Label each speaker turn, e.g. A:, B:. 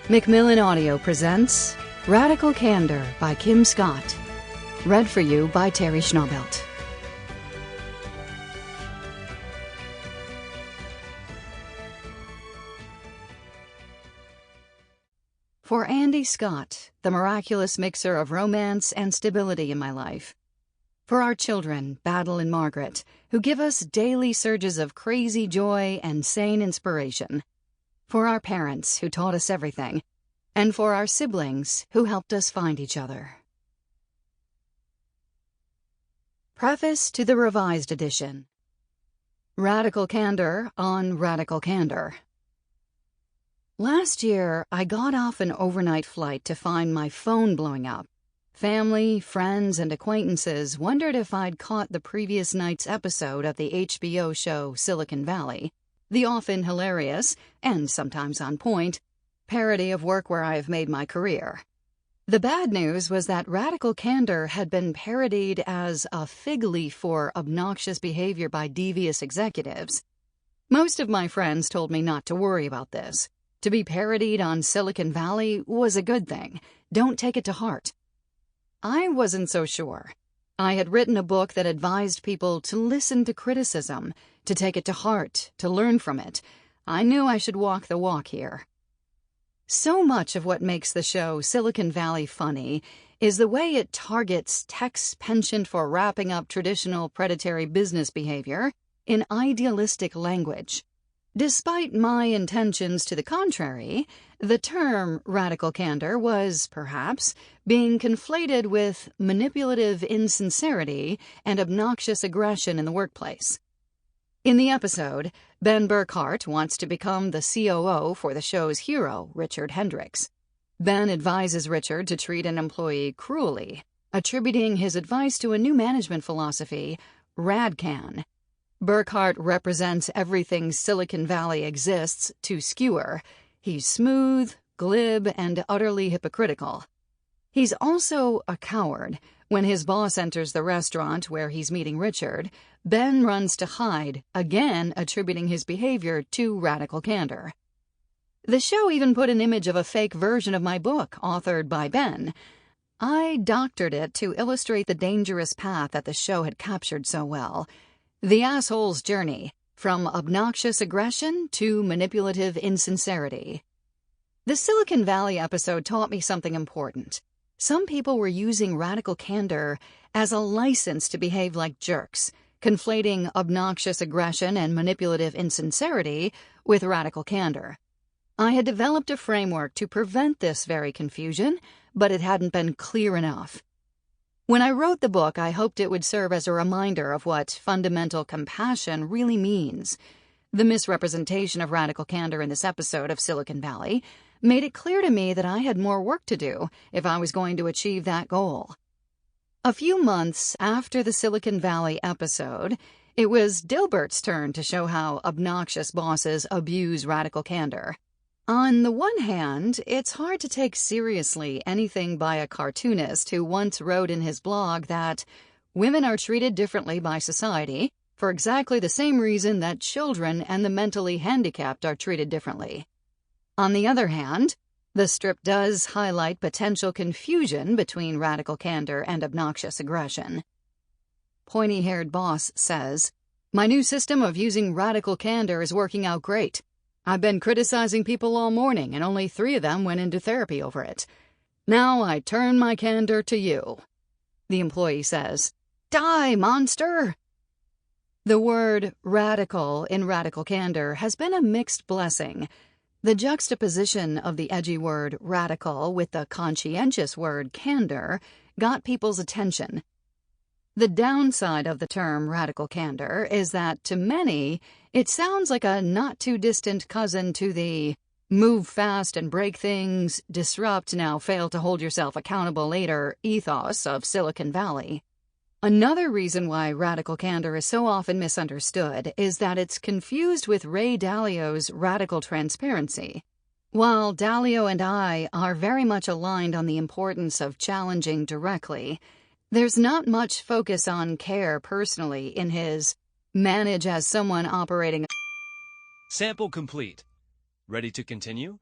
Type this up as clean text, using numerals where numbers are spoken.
A: Macmillan Audio presents Radical Candor by Kim Scott. Read for you by Teri Schnaubelt. For Andy Scott, the miraculous mixer of romance and stability in my life. For our children, Battle and Margaret, who give us daily surges of crazy joy and sane inspiration. For our parents, who taught us everything. And for our siblings, who helped us find each other. Preface to the Revised Edition. Radical Candor on Radical Candor. Last year, I got off an overnight flight to find my phone blowing up. Family, friends, and acquaintances wondered if I'd caught the previous night's episode of the HBO show Silicon Valley, the often hilarious, and sometimes on point, parody of work where I have made my career. The bad news was that Radical Candor had been parodied as a fig leaf for obnoxious behavior by devious executives. Most of my friends told me not to worry about this. To be parodied on Silicon Valley was a good thing. Don't take it to heart. I wasn't so sure. I had written a book that advised people to listen to criticism, to take it to heart, to learn from it. I knew I should walk the walk here. So much of what makes the show Silicon Valley funny is the way it targets tech's penchant for wrapping up traditional predatory business behavior in idealistic language. Despite my intentions to the contrary, the term radical candor was, perhaps, being conflated with manipulative insincerity and obnoxious aggression in the workplace. In the episode, Ben Burkhart wants to become the COO for the show's hero, Richard Hendricks. Ben advises Richard to treat an employee cruelly, attributing his advice to a new management philosophy, RadCan. Burkhart represents everything Silicon Valley exists to skewer. He's smooth, glib, and utterly hypocritical. He's also a coward. When his boss enters the restaurant where he's meeting Richard, Ben runs to hide, again attributing his behavior to radical candor. The show even put an image of a fake version of my book, authored by Ben. I doctored it to illustrate the dangerous path that the show had captured so well. The asshole's journey, from obnoxious aggression to manipulative insincerity. The Silicon Valley episode taught me something important. Some people were using radical candor as a license to behave like jerks, conflating obnoxious aggression and manipulative insincerity with radical candor. I had developed a framework to prevent this very confusion, but it hadn't been clear enough. When I wrote the book, I hoped it would serve as a reminder of what fundamental compassion really means. The misrepresentation of radical candor in this episode of Silicon Valley made it clear to me that I had more work to do if I was going to achieve that goal. A few months after the Silicon Valley episode, it was Dilbert's turn to show how obnoxious bosses abuse radical candor. On the one hand, it's hard to take seriously anything by a cartoonist who once wrote in his blog that women are treated differently by society for exactly the same reason that children and the mentally handicapped are treated differently. On the other hand, the strip does highlight potential confusion between radical candor and obnoxious aggression. Pointy-haired boss says, "My new system of using radical candor is working out great. I've been criticizing people all morning, and only 3 of them went into therapy over it. Now I turn my candor to you." The employee says, "Die, monster!" The word radical in radical candor has been a mixed blessing. The juxtaposition of the edgy word radical with the conscientious word candor got people's attention. The downside of the term radical candor is that, to many, it sounds like a not-too-distant cousin to the move fast and break things, disrupt, now fail to hold yourself accountable later ethos of Silicon Valley. Another reason why radical candor is so often misunderstood is that it's confused with Ray Dalio's radical transparency. While Dalio and I are very much aligned on the importance of challenging directly, there's not much focus on care personally in his manage as someone operating.
B: Sample complete. Ready to continue?